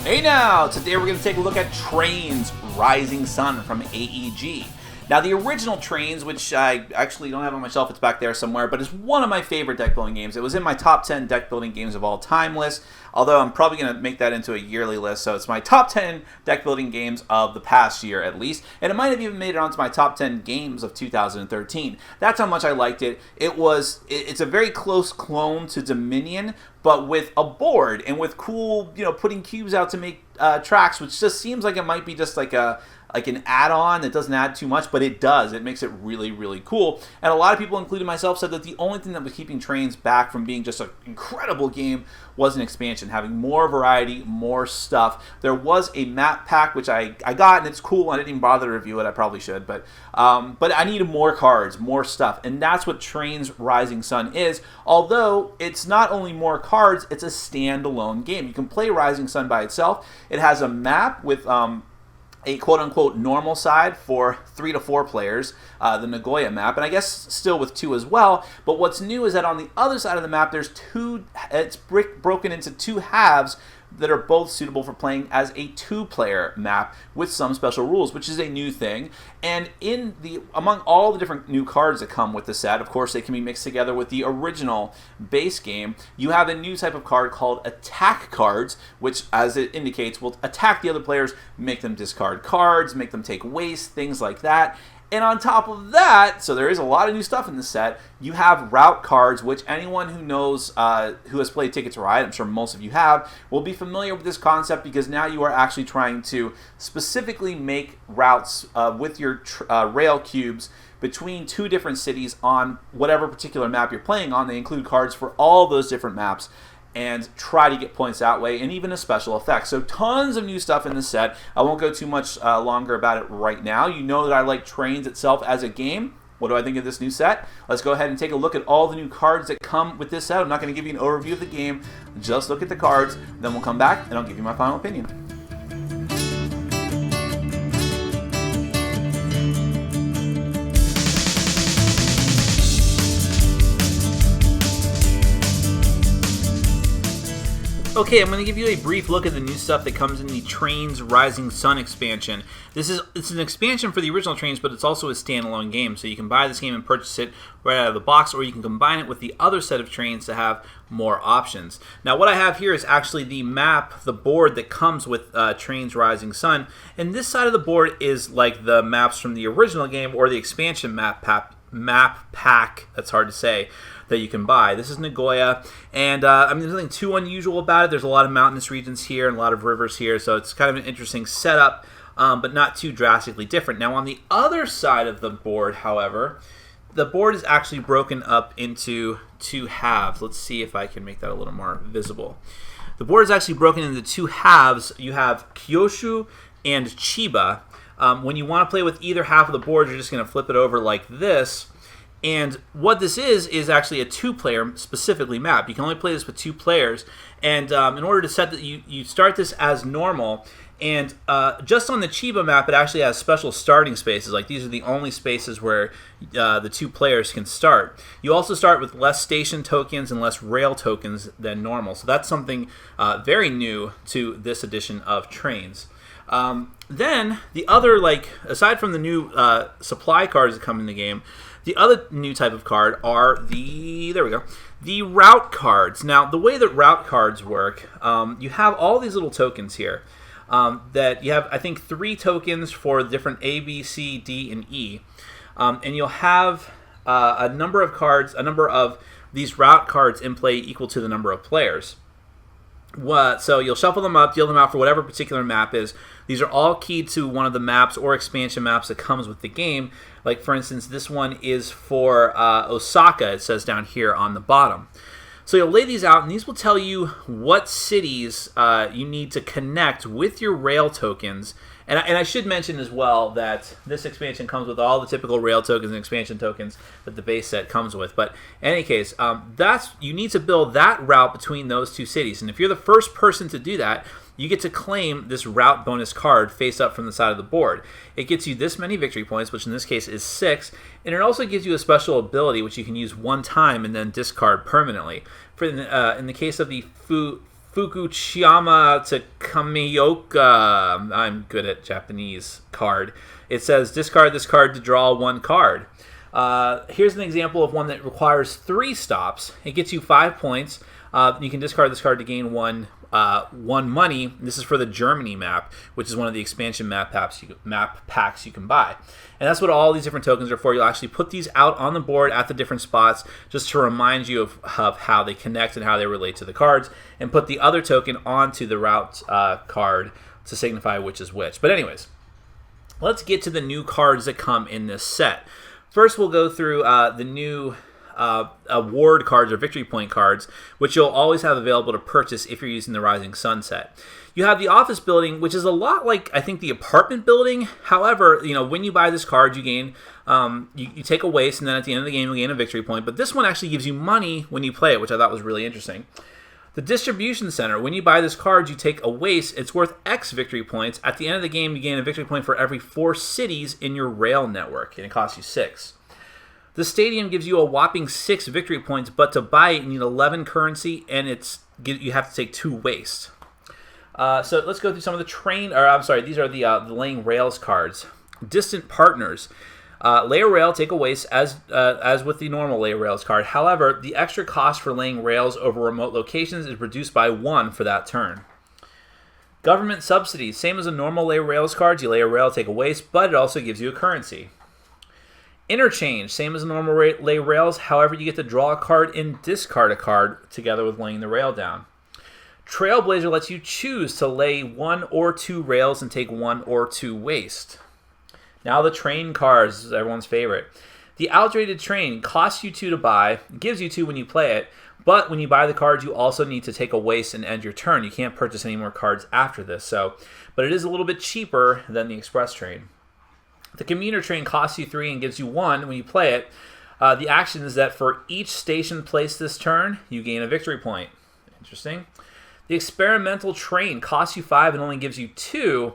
Hey now! Today we're going to take a look at Trains Rising Sun from AEG. Now the original Trains, which I actually don't have on my shelf, it's back there somewhere, but it's one of my favorite deck building games. It was in my top 10 deck building games of all time list, although I'm probably going to make that into a yearly list, so it's my top 10 deck building games of the past year at least, and it might have even made it onto my top 10 games of 2013. That's how much I liked it. It's a very close clone to Dominion, but with a board and with cool, putting cubes out to make tracks, which just seems like it might be just like an add-on that doesn't add too much, but it does. It makes it really, really cool. And a lot of people, including myself, said that the only thing that was keeping Trains back from being just an incredible game was an expansion, having more variety, more stuff. There was a map pack, which I got, and it's cool. I didn't even bother to review it. I probably should, but I needed more cards, more stuff, and that's what Trains Rising Sun is. Although it's not only more cards, it's a standalone game. You can play Rising Sun by itself. It has a map with a quote-unquote normal side for 3 to 4 players, the Nagoya map, and I guess still with 2 as well. But what's new is that on the other side of the map, there's it's broken into 2 halves that are both suitable for playing as a 2-player map with some special rules, which is a new thing. And among all the different new cards that come with the set, of course, they can be mixed together with the original base game. You have a new type of card called attack cards, which, as it indicates, will attack the other players, make them discard cards, make them take waste, things like that. And on top of that, so there is a lot of new stuff in the set, you have route cards, which anyone who knows, who has played Ticket to Ride, I'm sure most of you have, will be familiar with this concept, because now you are actually trying to specifically make routes with your rail cubes between 2 different cities on whatever particular map you're playing on. They include cards for all those different maps, and try to get points that way, and even a special effect. So tons of new stuff in the set. I won't go too much longer about it right now. You know that I like Trains itself as a game. What do I think of this new set? Let's go ahead and take a look at all the new cards that come with this set. I'm not going to give you an overview of the game. Just look at the cards. Then we'll come back, and I'll give you my final opinion. Okay, I'm going to give you a brief look at the new stuff that comes in the Trains Rising Sun expansion. It's an expansion for the original Trains, but it's also a standalone game, so you can buy this game and purchase it right out of the box, or you can combine it with the other set of Trains to have more options. Now, what I have here is actually the map, the board that comes with Trains Rising Sun, and this side of the board is like the maps from the original game or the expansion map pack, that's hard to say, that you can buy. This is Nagoya, and there's nothing too unusual about it. There's a lot of mountainous regions here and a lot of rivers here, so it's kind of an interesting setup, but not too drastically different. Now, on the other side of the board, however, the board is actually broken up into 2 halves. Let's see if I can make that a little more visible. The board is actually broken into 2 halves. You have Kyushu and Chiba. When you want to play with either half of the board, you're just going to flip it over like this. And what this is actually a 2-player specifically map. You can only play this with 2 players. And in order to set that, you start this as normal. And just on the Chiba map, it actually has special starting spaces. Like, these are the only spaces where the 2 players can start. You also start with less station tokens and less rail tokens than normal. So that's something very new to this edition of Trains. Then the other, aside from the new supply cards that come in the game, the other new type of card are the route cards. Now, the way that route cards work, you have all these little tokens here. That you have, I think, 3 tokens for different A, B, C, D, and E. And you'll have a number of these route cards in play equal to the number of players. So you'll shuffle them up, deal them out for whatever particular map is. These are all keyed to one of the maps or expansion maps that comes with the game. Like, for instance, this one is for Osaka, it says down here on the bottom. So you'll lay these out, and these will tell you what cities you need to connect with your rail tokens. And I should mention as well that this expansion comes with all the typical rail tokens and expansion tokens that the base set comes with. But in any case, you need to build that route between those 2 cities. And if you're the first person to do that, you get to claim this route bonus card face up from the side of the board. It gets you this many victory points, which in this case is 6, and it also gives you a special ability which you can use one time and then discard permanently. In the case of the Fukuchiyama to Kamioka. I'm good at Japanese card. It says discard this card to draw one card. Here's an example of one that requires 3 stops. It gets you 5 points. You can discard this card to gain one money. This is for the Germany map, which is one of the expansion map packs you can buy. And that's what all these different tokens are for. You'll actually put these out on the board at the different spots just to remind you of how they connect and how they relate to the cards, and put the other token onto the route card to signify which is which. But anyways, let's get to the new cards that come in this set. First, we'll go through the new award cards or victory point cards, which you'll always have available to purchase if you're using the Rising Sun set. You have the office building, which is a lot like, I think, the apartment building. However, when you buy this card, you gain, you take a waste, and then at the end of the game, you gain a victory point. But this one actually gives you money when you play it, which I thought was really interesting. The distribution center, when you buy this card, you take a waste. It's worth X victory points. At the end of the game, you gain a victory point for every 4 cities in your rail network, and it costs you 6. The stadium gives you a whopping 6 victory points, but to buy it, you need 11 currency, and you have to take 2 waste. So let's go through some of the these are the laying rails cards. Distant partners. Lay a rail, take a waste, as with the normal lay rails card. However, the extra cost for laying rails over remote locations is reduced by 1 for that turn. Government subsidies. Same as a normal lay rails card. You lay a rail, take a waste, but it also gives you a currency. Interchange, same as normal lay rails, however you get to draw a card and discard a card together with laying the rail down. Trailblazer lets you choose to lay 1 or 2 rails and take 1 or 2 waste. Now the train cards, this is everyone's favorite. The Outrated Train costs you 2 to buy, gives you 2 when you play it, but when you buy the card you also need to take a waste and end your turn. You can't purchase any more cards after this, but it is a little bit cheaper than the Express Train. The Commuter Train costs you 3 and gives you 1 when you play it. The action is that for each station placed this turn, you gain a victory point. Interesting. The Experimental Train costs you 5 and only gives you 2.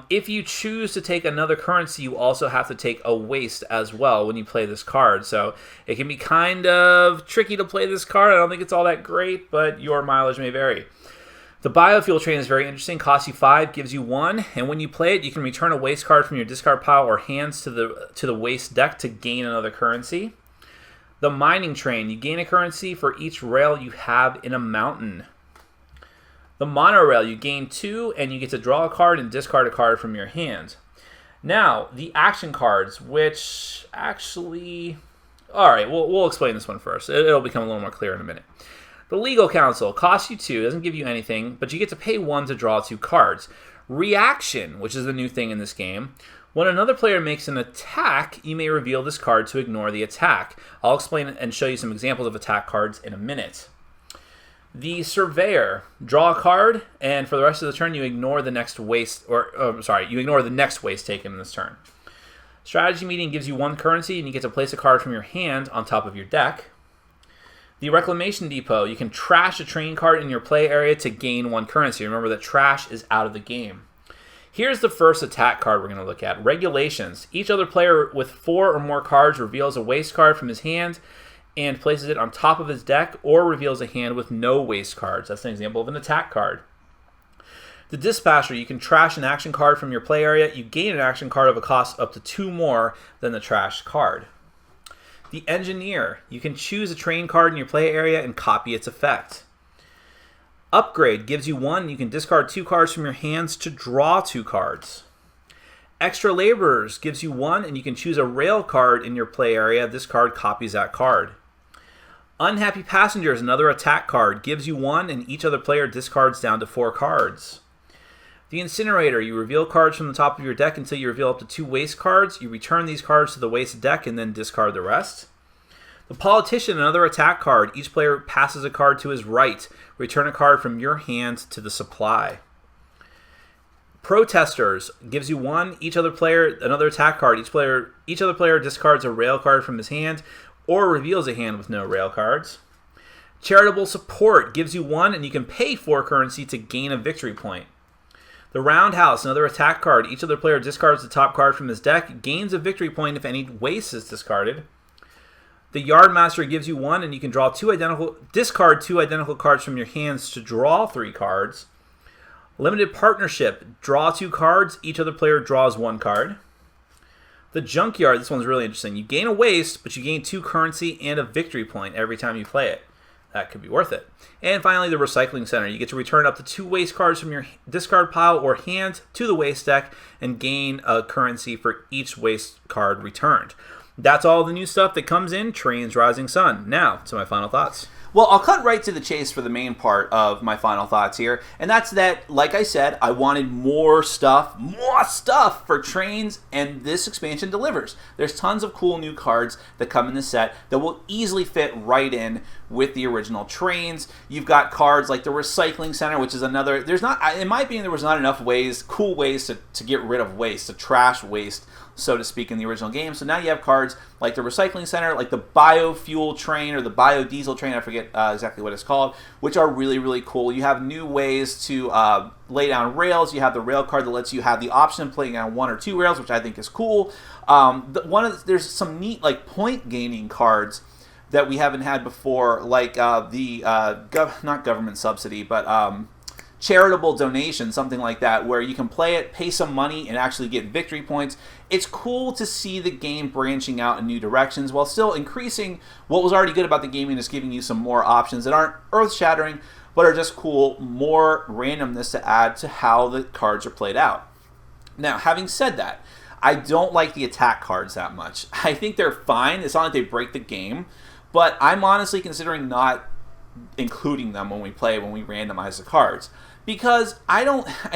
If you choose to take another currency, you also have to take a waste as well when you play this card. So it can be kind of tricky to play this card. I don't think it's all that great, but your mileage may vary. The Biofuel Train is very interesting. Costs you 5, gives you 1, and when you play it, you can return a waste card from your discard pile or hands to the waste deck to gain another currency. The Mining Train. You gain a currency for each rail you have in a mountain. The Monorail. You gain 2, and you get to draw a card and discard a card from your hand. Now, the action cards, which actually... Alright, we'll explain this one first. It'll become a little more clear in a minute. The Legal Counsel costs you 2, doesn't give you anything, but you get to pay 1 to draw 2 cards. Reaction, which is the new thing in this game. When another player makes an attack, you may reveal this card to ignore the attack. I'll explain and show you some examples of attack cards in a minute. The Surveyor, draw a card, and for the rest of the turn you ignore the next waste, you ignore the next waste taken in this turn. Strategy Meeting gives you 1 currency, and you get to place a card from your hand on top of your deck. The Reclamation Depot, you can trash a train card in your play area to gain 1 currency. Remember that trash is out of the game. Here's the first attack card we're going to look at. Regulations. Each other player with 4 or more cards reveals a waste card from his hand and places it on top of his deck, or reveals a hand with no waste cards. That's an example of an attack card. The Dispatcher, you can trash an action card from your play area. You gain an action card of a cost up to 2 more than the trash card. The Engineer, you can choose a train card in your play area and copy its effect. Upgrade gives you 1, you can discard 2 cards from your hands to draw 2 cards. Extra Laborers gives you 1, and you can choose a rail card in your play area. This card copies that card. Unhappy Passengers, another attack card, gives you 1, and each other player discards down to 4 cards. The Incinerator, you reveal cards from the top of your deck until you reveal up to 2 waste cards. You return these cards to the waste deck and then discard the rest. The Politician, another attack card. Each player passes a card to his right. Return a card from your hand to the supply. Protesters gives you 1. Each other player, another attack card. Each other player discards a rail card from his hand or reveals a hand with no rail cards. Charitable Support gives you 1, and you can pay 4 currency to gain a victory point. The Roundhouse, another attack card. Each other player discards the top card from his deck, gains a victory point if any waste is discarded. The Yardmaster gives you 1, and you can discard 2 identical cards from your hands to draw 3 cards. Limited Partnership, draw 2 cards. Each other player draws 1 card. The Junkyard, this one's really interesting. You gain a waste, but you gain 2 currency and a victory point every time you play it. That could be worth it. And finally, the Recycling Center. You get to return up to 2 waste cards from your discard pile or hand to the waste deck and gain a currency for each waste card returned. That's all the new stuff that comes in Trains Rising Sun. Now, to my final thoughts. Well, I'll cut right to the chase for the main part of my final thoughts here, and that's that, like I said, I wanted more stuff for Trains, and this expansion delivers. There's tons of cool new cards that come in the set that will easily fit right in with the original Trains. You've got cards like the Recycling Center, which is another, in my opinion, there was not enough cool ways to get rid of waste, to trash waste, so to speak, in the original game. So now you have cards like the Recycling Center, like the Biofuel Train or the Biodiesel Train, I forget exactly what it's called, which are really, really cool. You have new ways to lay down rails. You have the rail card that lets you have the option of playing on 1 or 2 rails, which I think is cool. There's some neat like point gaining cards that we haven't had before, like not government subsidy, but charitable donation, something like that, where you can play it, pay some money, and actually get victory points. It's cool to see the game branching out in new directions while still increasing what was already good about the game and just giving you some more options that aren't earth-shattering, but are just cool, more randomness to add to how the cards are played out. Now, having said that, I don't like the attack cards that much. I think they're fine. It's not like they break the game, but I'm honestly considering not including them when we randomize the cards. Because I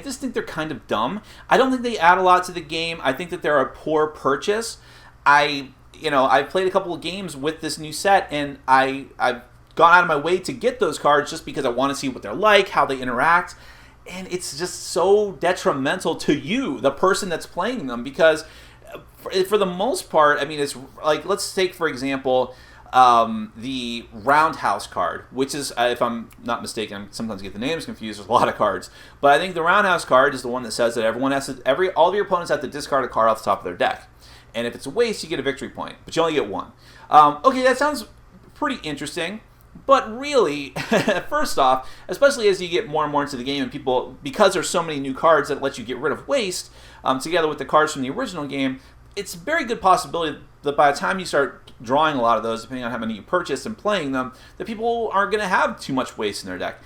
just think they're kind of dumb. I don't think they add a lot to the game. I think that they're a poor purchase. I've played a couple of games with this new set, and I've gone out of my way to get those cards just because I want to see what they're like, how they interact, and it's just so detrimental to you, the person that's playing them, because for the most part, I mean, it's like, let's take, for example, the Roundhouse card, which is, if I'm not mistaken, I sometimes get the names confused, there's a lot of cards, but I think the Roundhouse card is the one that says that all of your opponents have to discard a card off the top of their deck, and if it's a waste, you get a victory point, but you only get 1. Okay, that sounds pretty interesting, but really, first off, especially as you get more and more into the game, and people, because there's so many new cards that let you get rid of waste, together with the cards from the original game, it's a very good possibility that by the time you start drawing a lot of those, depending on how many you purchase and playing them, that people aren't going to have too much waste in their deck.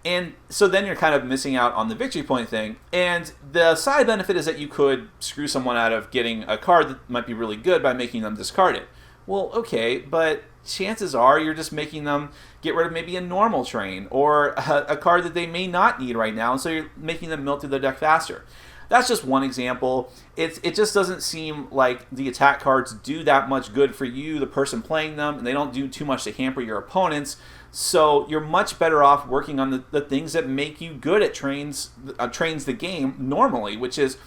And so then you're kind of missing out on the victory point thing. And the side benefit is that you could screw someone out of getting a card that might be really good by making them discard it. Well, okay, but chances are you're just making them get rid of maybe a normal train or a card that they may not need right now, and so you're making them mill through their deck faster. That's just one example. It just doesn't seem like the attack cards do that much good for you, the person playing them, and they don't do too much to hamper your opponents. So you're much better off working on the things that make you good at trains the game normally, which is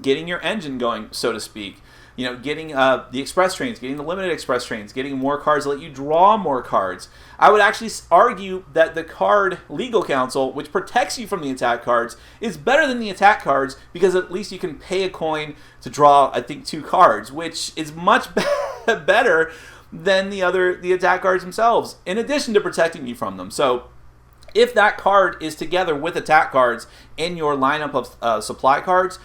getting your engine going, so to speak. You know, getting the express trains, getting the limited express trains, getting more cards that let you draw more cards. I would actually argue that the card Legal Counsel, which protects you from the attack cards, is better than the attack cards because at least you can pay a coin to draw, I think, 2 cards, which is much better than the attack cards themselves, in addition to protecting you from them. So if that card is together with attack cards in your lineup of supply cards,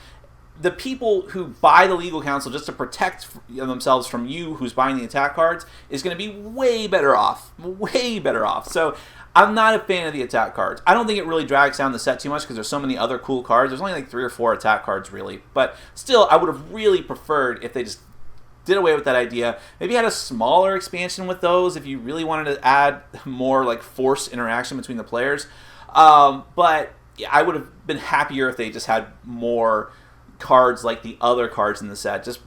the people who buy the Legal Counsel just to protect themselves from you who's buying the attack cards is going to be way better off. Way better off. So I'm not a fan of the attack cards. I don't think it really drags down the set too much because there's so many other cool cards. There's only like 3 or 4 attack cards really. But still, I would have really preferred if they just did away with that idea. Maybe had a smaller expansion with those if you really wanted to add more like forced interaction between the players. But yeah, I would have been happier if they just had more cards like the other cards in the set. Just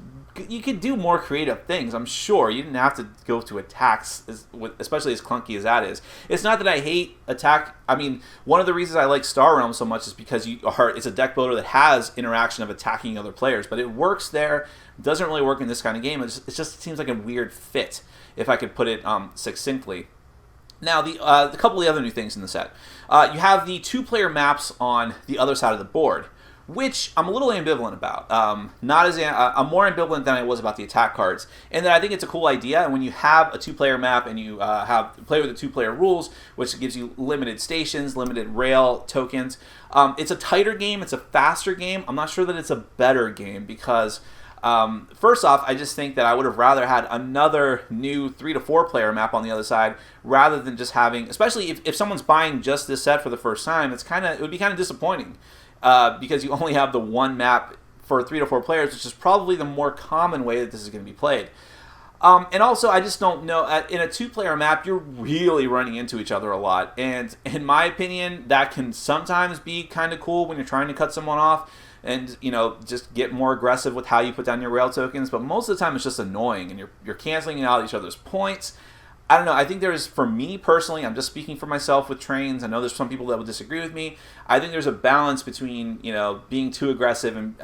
you could do more creative things, I'm sure. You didn't have to go to attacks, especially as clunky as that is. It's not that I hate attack. I mean, one of the reasons I like Star Realm so much is because it's a deck builder that has interaction of attacking other players, but it works there. It doesn't really work in this kind of game. It just seems like a weird fit, if I could put it succinctly. Now, a couple of the other new things in the set. You have the 2-player maps on the other side of the board, which I'm a little ambivalent about. I'm more ambivalent than I was about the attack cards, and then I think it's a cool idea. And when you have a 2-player map and you play with the 2-player rules, which gives you limited stations, limited rail tokens, it's a tighter game. It's a faster game. I'm not sure that it's a better game because. First off, I just think that I would have rather had another new 3 to 4 player map on the other side rather than just having, especially if someone's buying just this set for the first time, it would be kind of disappointing because you only have the one map for 3 to 4 players, which is probably the more common way that this is going to be played. And also, I just don't know, in a 2-player map, you're really running into each other a lot. And in my opinion, that can sometimes be kind of cool when you're trying to cut someone off and, just get more aggressive with how you put down your rail tokens. But most of the time, it's just annoying, and you're canceling out each other's points. I don't know. I think for me personally, I'm just speaking for myself with trains. I know there's some people that will disagree with me. I think there's a balance between, being too aggressive and,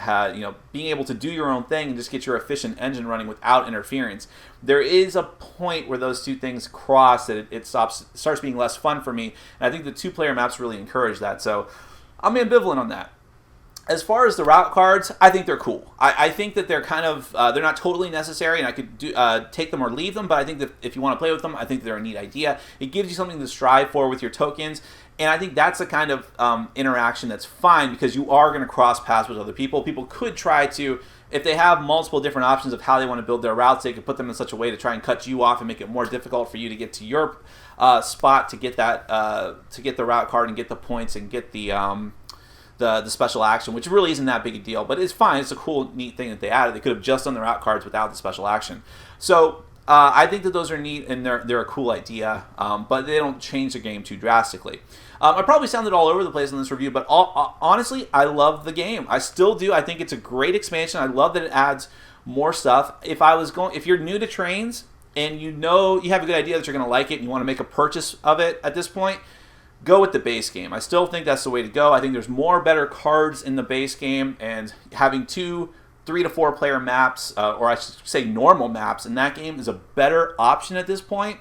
being able to do your own thing and just get your efficient engine running without interference. There is a point where those two things cross that it starts being less fun for me. And I think the 2-player maps really encourage that. So I'm ambivalent on that. As far as the route cards, I think they're cool. I think that they're kind of, they're not totally necessary, and I could take them or leave them, but I think that if you want to play with them, I think they're a neat idea. It gives you something to strive for with your tokens, and I think that's the kind of interaction that's fine because you are going to cross paths with other people. People could try to, if they have multiple different options of how they want to build their routes, they could put them in such a way to try and cut you off and make it more difficult for you to get to your spot to get that, to get the route card and get the points and get the special action, which really isn't that big a deal, but it's fine. It's a cool, neat thing that they added. They could have just done the route cards without the special action. So I think that those are neat and they're a cool idea, but they don't change the game too drastically. I probably sounded all over the place in this review, but honestly, I love the game. I still do. I think it's a great expansion. I love that it adds more stuff. If you're new to trains and you have a good idea that you're going to like it and you want to make a purchase of it at this point, go with the base game. I still think that's the way to go. I think there's better cards in the base game, and having 2 3 to 4 player maps, or I should say normal maps in that game, is a better option at this point.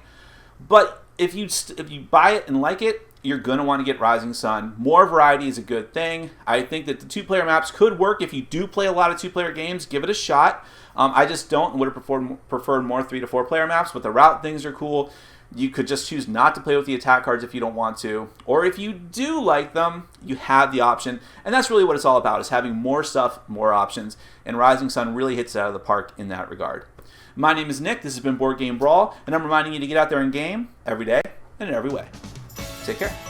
But if you buy it and like it, you're going to want to get Rising Sun. More variety is a good thing. I think that the 2-player maps could work if you do play a lot of 2-player games. Give it a shot. I just would have preferred more 3 to 4 player maps, but the route things are cool. You could just choose not to play with the attack cards if you don't want to. Or if you do like them, you have the option. And that's really what it's all about, is having more stuff, more options. And Rising Sun really hits it out of the park in that regard. My name is Nick. This has been Board Game Brawl. And I'm reminding you to get out there and game every day and in every way. Take care.